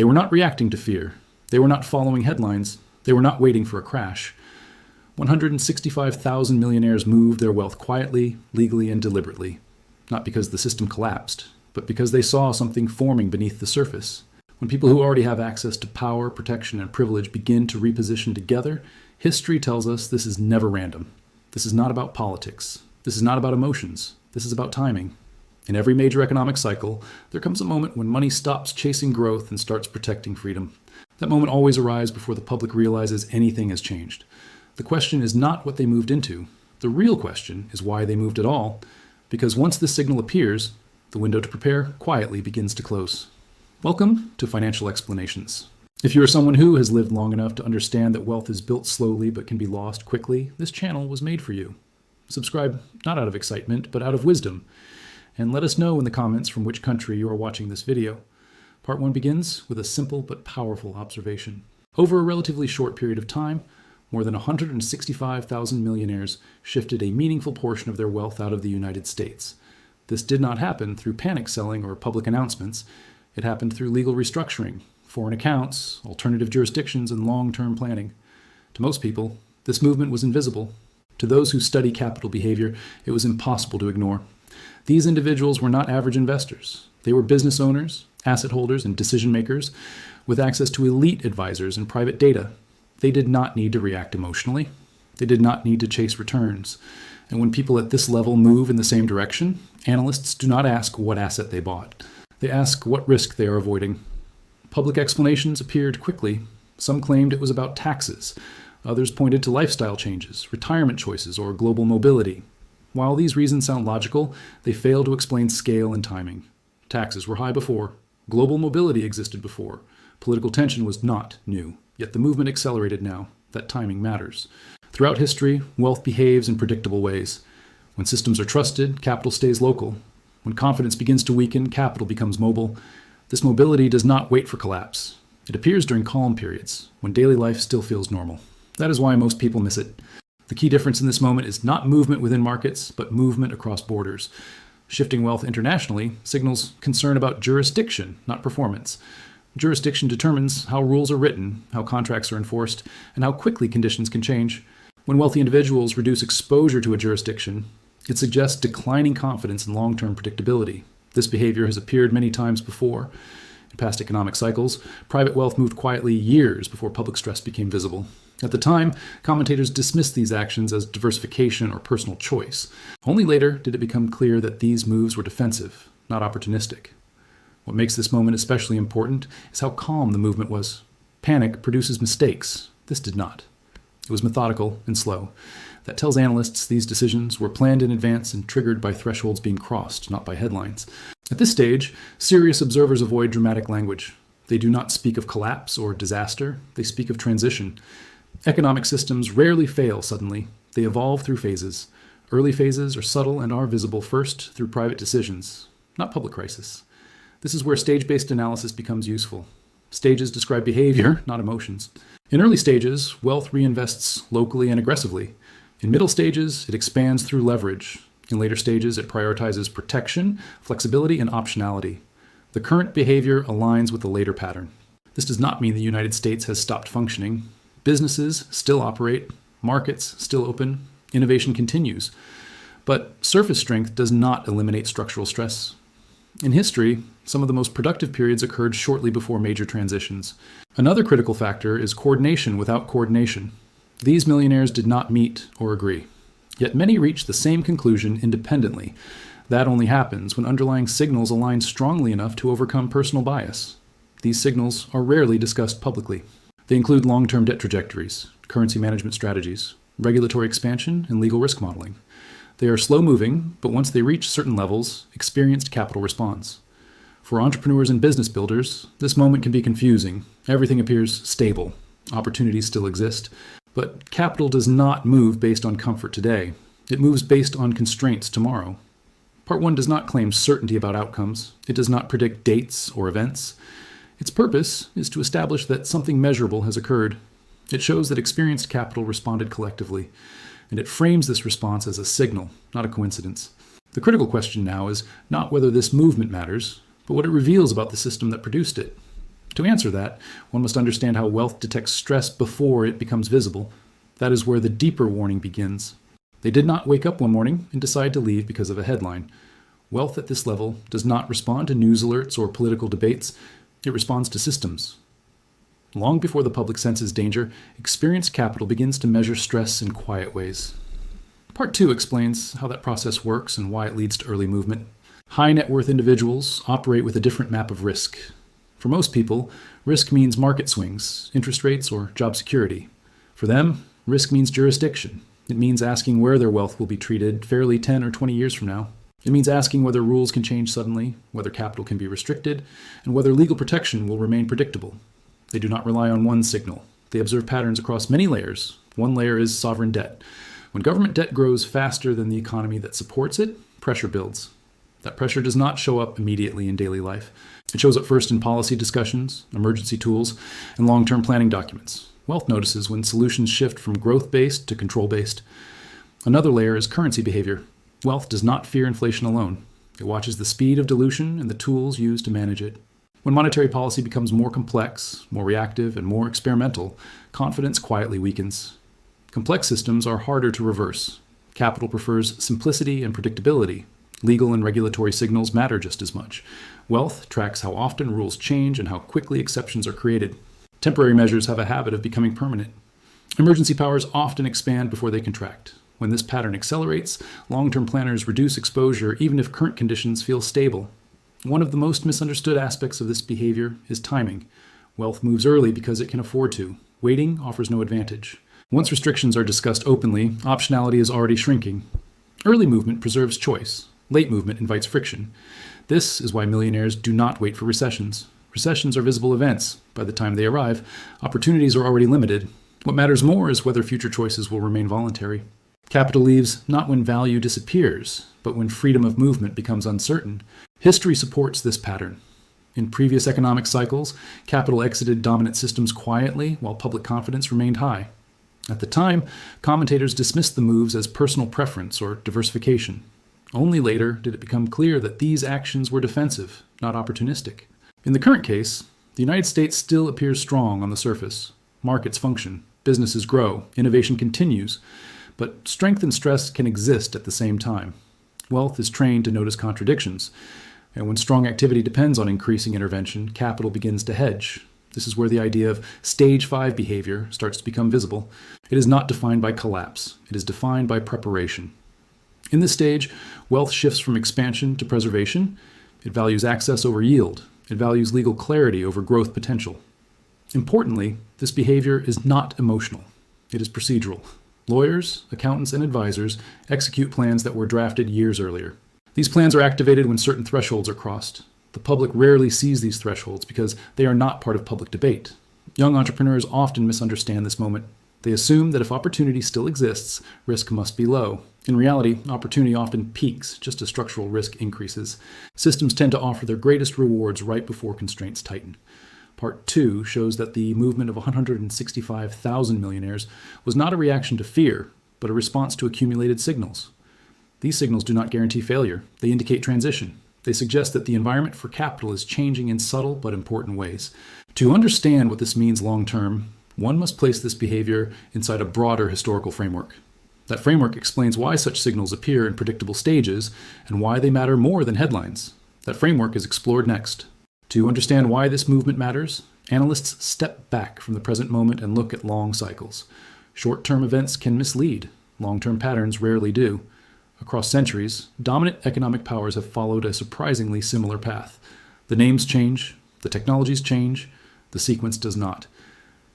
They were not reacting to fear. They were not following headlines. They were not waiting for a crash. 165,000 millionaires moved their wealth quietly, legally, and deliberately, not because the system collapsed, but because they saw something forming beneath the surface. When people who already have access to power, protection, and privilege begin to reposition together, history tells us this is never random. This is not about politics. This is not about emotions. This is about timing. In every major economic cycle, there comes a moment when money stops chasing growth and starts protecting freedom. That moment always arrives before the public realizes anything has changed. The question is not what they moved into. The real question is why they moved at all, because once this signal appears, the window to prepare quietly begins to close. Welcome to Financial Explanations. If you are someone who has lived long enough to understand that wealth is built slowly but can be lost quickly, this channel was made for you. Subscribe not out of excitement, but out of wisdom. And let us know in the comments from which country you are watching this video. Part 1 begins with a simple but powerful observation. Over a relatively short period of time, more than 165,000 millionaires shifted a meaningful portion of their wealth out of the United States. This did not happen through panic selling or public announcements. It happened through legal restructuring, foreign accounts, alternative jurisdictions, and long-term planning. To most people, this movement was invisible. To those who study capital behavior, it was impossible to ignore. These individuals were not average investors. They were business owners, asset holders, and decision makers with access to elite advisors and private data. They did not need to react emotionally. They did not need to chase returns. And when people at this level move in the same direction, analysts do not ask what asset they bought. They ask what risk they are avoiding. Public explanations appeared quickly. Some claimed it was about taxes. Others pointed to lifestyle changes, retirement choices, or global mobility. While these reasons sound logical, they fail to explain scale and timing. Taxes were high before. Global mobility existed before. Political tension was not new. Yet the movement accelerated now. That timing matters. Throughout history, wealth behaves in predictable ways. When systems are trusted, capital stays local. When confidence begins to weaken, capital becomes mobile. This mobility does not wait for collapse. It appears during calm periods, when daily life still feels normal. That is why most people miss it. The key difference in this moment is not movement within markets, but movement across borders. Shifting wealth internationally signals concern about jurisdiction, not performance. Jurisdiction determines how rules are written, how contracts are enforced, and how quickly conditions can change. When wealthy individuals reduce exposure to a jurisdiction, it suggests declining confidence in long-term predictability. This behavior has appeared many times before. In past economic cycles, private wealth moved quietly years before public stress became visible. At the time, commentators dismissed these actions as diversification or personal choice. Only later did it become clear that these moves were defensive, not opportunistic. What makes this moment especially important is how calm the movement was. Panic produces mistakes. This did not. It was methodical and slow. That tells analysts these decisions were planned in advance and triggered by thresholds being crossed, not by headlines. At this stage, serious observers avoid dramatic language. They do not speak of collapse or disaster. They speak of transition. Economic systems rarely fail suddenly. They evolve through phases. Early phases are subtle and are visible first through private decisions, not public crisis. This is where stage-based analysis becomes useful. Stages describe behavior, not emotions. In early stages, wealth reinvests locally and aggressively. In middle stages, it expands through leverage. In later stages, it prioritizes protection, flexibility, and optionality. The current behavior aligns with the later pattern. This does not mean the United States has stopped functioning. Businesses still operate, markets still open, innovation continues. But surface strength does not eliminate structural stress. In history, some of the most productive periods occurred shortly before major transitions. Another critical factor is coordination without coordination. These millionaires did not meet or agree. Yet many reached the same conclusion independently. That only happens when underlying signals align strongly enough to overcome personal bias. These signals are rarely discussed publicly. They include long-term debt trajectories, currency management strategies, regulatory expansion, and legal risk modeling. They are slow-moving, but once they reach certain levels, experienced capital responds. For entrepreneurs and business builders, this moment can be confusing. Everything appears stable. Opportunities still exist. But capital does not move based on comfort today. It moves based on constraints tomorrow. Part 1 does not claim certainty about outcomes. It does not predict dates or events. Its purpose is to establish that something measurable has occurred. It shows that experienced capital responded collectively, and it frames this response as a signal, not a coincidence. The critical question now is not whether this movement matters, but what it reveals about the system that produced it. To answer that, one must understand how wealth detects stress before it becomes visible. That is where the deeper warning begins. They did not wake up one morning and decide to leave because of a headline. Wealth at this level does not respond to news alerts or political debates. It responds to systems. Long before the public senses danger, experienced capital begins to measure stress in quiet ways. Part 2 explains how that process works and why it leads to early movement. High net worth individuals operate with a different map of risk. For most people, risk means market swings, interest rates, or job security. For them, risk means jurisdiction. It means asking where their wealth will be treated fairly 10 or 20 years from now. It means asking whether rules can change suddenly, whether capital can be restricted, and whether legal protection will remain predictable. They do not rely on one signal. They observe patterns across many layers. One layer is sovereign debt. When government debt grows faster than the economy that supports it, pressure builds. That pressure does not show up immediately in daily life. It shows up first in policy discussions, emergency tools, and long-term planning documents. Wealth notices when solutions shift from growth-based to control-based. Another layer is currency behavior. Wealth does not fear inflation alone. It watches the speed of dilution and the tools used to manage it. When monetary policy becomes more complex, more reactive, and more experimental, confidence quietly weakens. Complex systems are harder to reverse. Capital prefers simplicity and predictability. Legal and regulatory signals matter just as much. Wealth tracks how often rules change and how quickly exceptions are created. Temporary measures have a habit of becoming permanent. Emergency powers often expand before they contract. When this pattern accelerates, long-term planners reduce exposure even if current conditions feel stable. One of the most misunderstood aspects of this behavior is timing. Wealth moves early because it can afford to. Waiting offers no advantage. Once restrictions are discussed openly, optionality is already shrinking. Early movement preserves choice. Late movement invites friction. This is why millionaires do not wait for recessions. Recessions are visible events. By the time they arrive, opportunities are already limited. What matters more is whether future choices will remain voluntary. Capital leaves not when value disappears, but when freedom of movement becomes uncertain. History supports this pattern. In previous economic cycles, capital exited dominant systems quietly while public confidence remained high. At the time, commentators dismissed the moves as personal preference or diversification. Only later did it become clear that these actions were defensive, not opportunistic. In the current case, the United States still appears strong on the surface. Markets function, businesses grow, innovation continues, but strength and stress can exist at the same time. Wealth is trained to notice contradictions, and when strong activity depends on increasing intervention, capital begins to hedge. This is where the idea of stage 5 behavior starts to become visible. It is not defined by collapse. It is defined by preparation. In this stage, wealth shifts from expansion to preservation. It values access over yield. It values legal clarity over growth potential. Importantly, this behavior is not emotional. It is procedural. Lawyers, accountants, and advisors execute plans that were drafted years earlier. These plans are activated when certain thresholds are crossed. The public rarely sees these thresholds because they are not part of public debate. Young entrepreneurs often misunderstand this moment. They assume that if opportunity still exists, risk must be low. In reality, opportunity often peaks just as structural risk increases. Systems tend to offer their greatest rewards right before constraints tighten. Part 2 shows that the movement of 165,000 millionaires was not a reaction to fear, but a response to accumulated signals. These signals do not guarantee failure. They indicate transition. They suggest that the environment for capital is changing in subtle but important ways. To understand what this means long-term, one must place this behavior inside a broader historical framework. That framework explains why such signals appear in predictable stages and why they matter more than headlines. That framework is explored next. To understand why this movement matters, analysts step back from the present moment and look at long cycles. Short-term events can mislead. Long-term patterns rarely do. Across centuries, dominant economic powers have followed a surprisingly similar path. The names change, the technologies change, the sequence does not.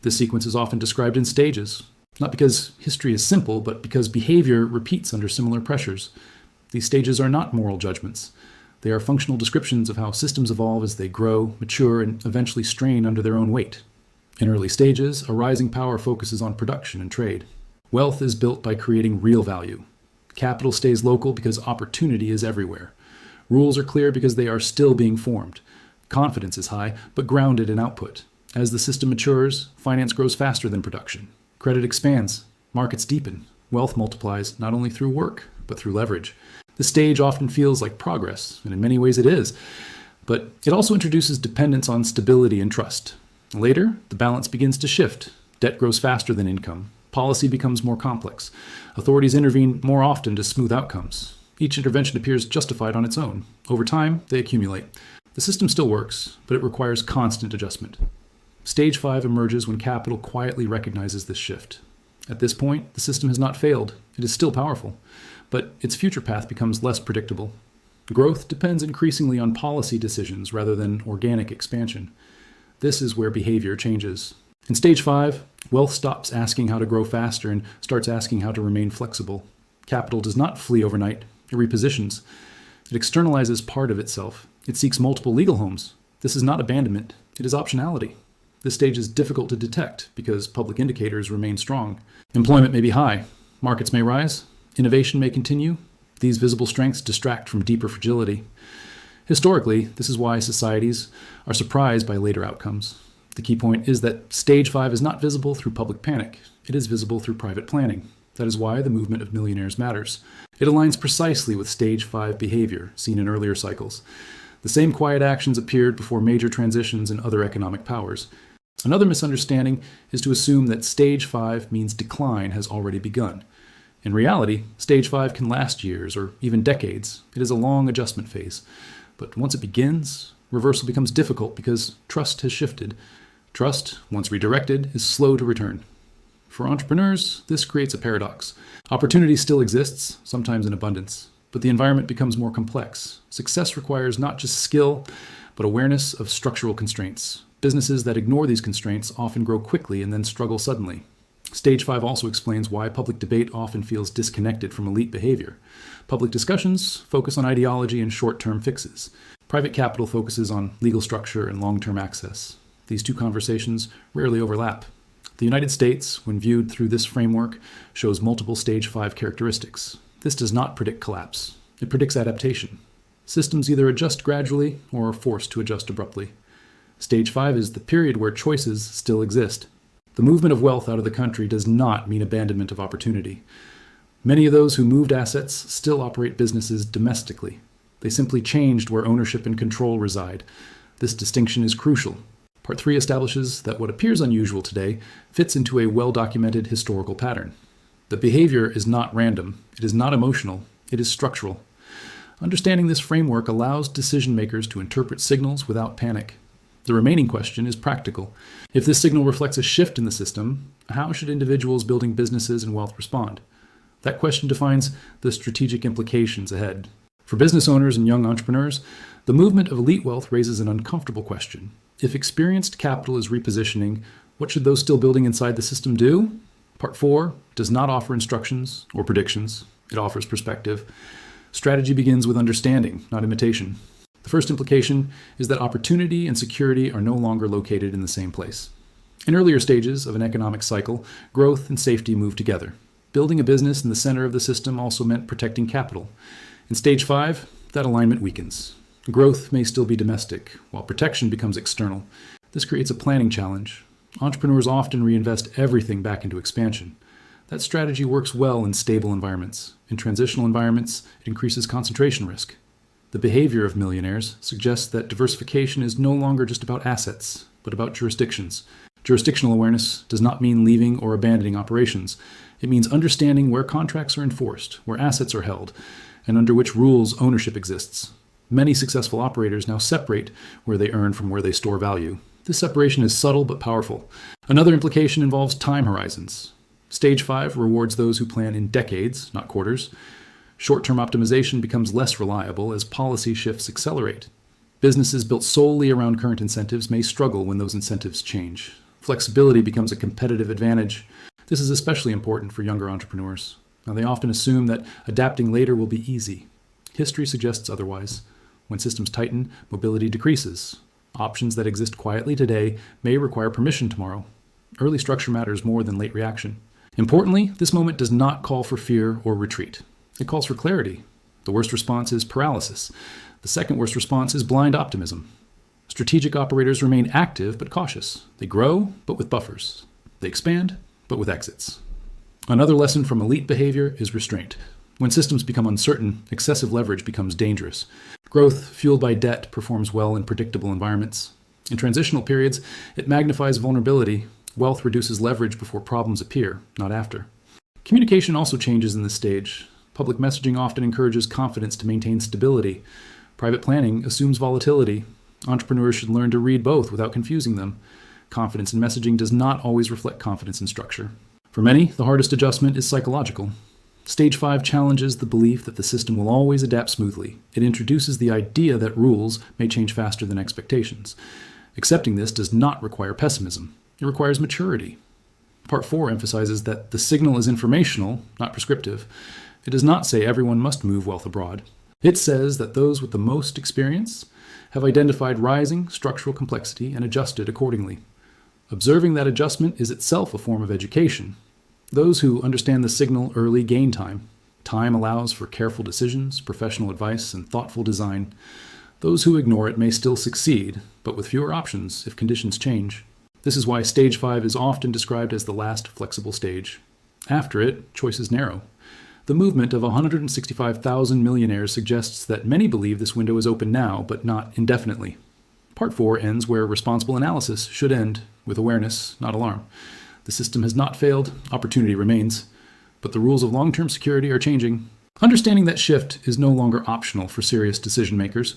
This sequence is often described in stages, not because history is simple, but because behavior repeats under similar pressures. These stages are not moral judgments. They are functional descriptions of how systems evolve as they grow, mature, and eventually strain under their own weight. In early stages, a rising power focuses on production and trade. Wealth is built by creating real value. Capital stays local because opportunity is everywhere. Rules are clear because they are still being formed. Confidence is high, but grounded in output. As the system matures, finance grows faster than production. Credit expands. Markets deepen. Wealth multiplies not only through work, but through leverage. The stage often feels like progress, and in many ways it is. But it also introduces dependence on stability and trust. Later, the balance begins to shift. Debt grows faster than income. Policy becomes more complex. Authorities intervene more often to smooth outcomes. Each intervention appears justified on its own. Over time, they accumulate. The system still works, but it requires constant adjustment. Stage 5 emerges when capital quietly recognizes this shift. At this point, the system has not failed. It is still powerful, but its future path becomes less predictable. Growth depends increasingly on policy decisions rather than organic expansion. This is where behavior changes. In stage 5, wealth stops asking how to grow faster and starts asking how to remain flexible. Capital does not flee overnight. It repositions. It externalizes part of itself. It seeks multiple legal homes. This is not abandonment. It is optionality. This stage is difficult to detect because public indicators remain strong. Employment may be high. Markets may rise. Innovation may continue. These visible strengths distract from deeper fragility. Historically, this is why societies are surprised by later outcomes. The key point is that stage 5 is not visible through public panic. It is visible through private planning. That is why the movement of millionaires matters. It aligns precisely with stage 5 behavior seen in earlier cycles. The same quiet actions appeared before major transitions in other economic powers. Another misunderstanding is to assume that stage 5 means decline has already begun. In reality, stage 5 can last years or even decades. It is a long adjustment phase. But once it begins, reversal becomes difficult because trust has shifted. Trust, once redirected, is slow to return. For entrepreneurs, this creates a paradox. Opportunity still exists, sometimes in abundance, but the environment becomes more complex. Success requires not just skill, but awareness of structural constraints. Businesses that ignore these constraints often grow quickly and then struggle suddenly. Stage 5 also explains why public debate often feels disconnected from elite behavior. Public discussions focus on ideology and short-term fixes. Private capital focuses on legal structure and long-term access. These two conversations rarely overlap. The United States, when viewed through this framework, shows multiple stage 5 characteristics. This does not predict collapse. It predicts adaptation. Systems either adjust gradually or are forced to adjust abruptly. Stage 5 is the period where choices still exist. The movement of wealth out of the country does not mean abandonment of opportunity. Many of those who moved assets still operate businesses domestically. They simply changed where ownership and control reside. This distinction is crucial. Part 3 establishes that what appears unusual today fits into a well-documented historical pattern. The behavior is not random. It is not emotional. It is structural. Understanding this framework allows decision makers to interpret signals without panic. The remaining question is practical. If this signal reflects a shift in the system, how should individuals building businesses and wealth respond? That question defines the strategic implications ahead. For business owners and young entrepreneurs, the movement of elite wealth raises an uncomfortable question. If experienced capital is repositioning, what should those still building inside the system do? Part 4 does not offer instructions or predictions. It offers perspective. Strategy begins with understanding, not imitation. The first implication is that opportunity and security are no longer located in the same place. In earlier stages of an economic cycle, growth and safety move together. Building a business in the center of the system also meant protecting capital. In stage 5, that alignment weakens. Growth may still be domestic, while protection becomes external. This creates a planning challenge. Entrepreneurs often reinvest everything back into expansion. That strategy works well in stable environments. In transitional environments, it increases concentration risk. The behavior of millionaires suggests that diversification is no longer just about assets, but about jurisdictions. Jurisdictional awareness does not mean leaving or abandoning operations. It means understanding where contracts are enforced, where assets are held, and under which rules ownership exists. Many successful operators now separate where they earn from where they store value. This separation is subtle but powerful. Another implication involves time horizons. Stage 5 rewards those who plan in decades, not quarters. Short-term optimization becomes less reliable as policy shifts accelerate. Businesses built solely around current incentives may struggle when those incentives change. Flexibility becomes a competitive advantage. This is especially important for younger entrepreneurs. Now, they often assume that adapting later will be easy. History suggests otherwise. When systems tighten, mobility decreases. Options that exist quietly today may require permission tomorrow. Early structure matters more than late reaction. Importantly, this moment does not call for fear or retreat. It calls for clarity. The worst response is paralysis. The second worst response is blind optimism. Strategic operators remain active but cautious. They grow, but with buffers. They expand, but with exits. Another lesson from elite behavior is restraint. When systems become uncertain, excessive leverage becomes dangerous. Growth fueled by debt performs well in predictable environments. In transitional periods, it magnifies vulnerability. Wealth reduces leverage before problems appear, not after. Communication also changes in this stage. Public messaging often encourages confidence to maintain stability. Private planning assumes volatility. Entrepreneurs should learn to read both without confusing them. Confidence in messaging does not always reflect confidence in structure. For many, the hardest adjustment is psychological. Stage 5 challenges the belief that the system will always adapt smoothly. It introduces the idea that rules may change faster than expectations. Accepting this does not require pessimism. It requires maturity. Part 4 emphasizes that the signal is informational, not prescriptive. It does not say everyone must move wealth abroad. It says that those with the most experience have identified rising structural complexity and adjusted accordingly. Observing that adjustment is itself a form of education. Those who understand the signal early gain time. Time allows for careful decisions, professional advice, and thoughtful design. Those who ignore it may still succeed, but with fewer options if conditions change. This is why Stage 5 is often described as the last flexible stage. After it, choices narrow. The movement of 165,000 millionaires suggests that many believe this window is open now, but not indefinitely. Part 4 ends where responsible analysis should end, with awareness, not alarm. The system has not failed, opportunity remains, but the rules of long-term security are changing. Understanding that shift is no longer optional for serious decision makers.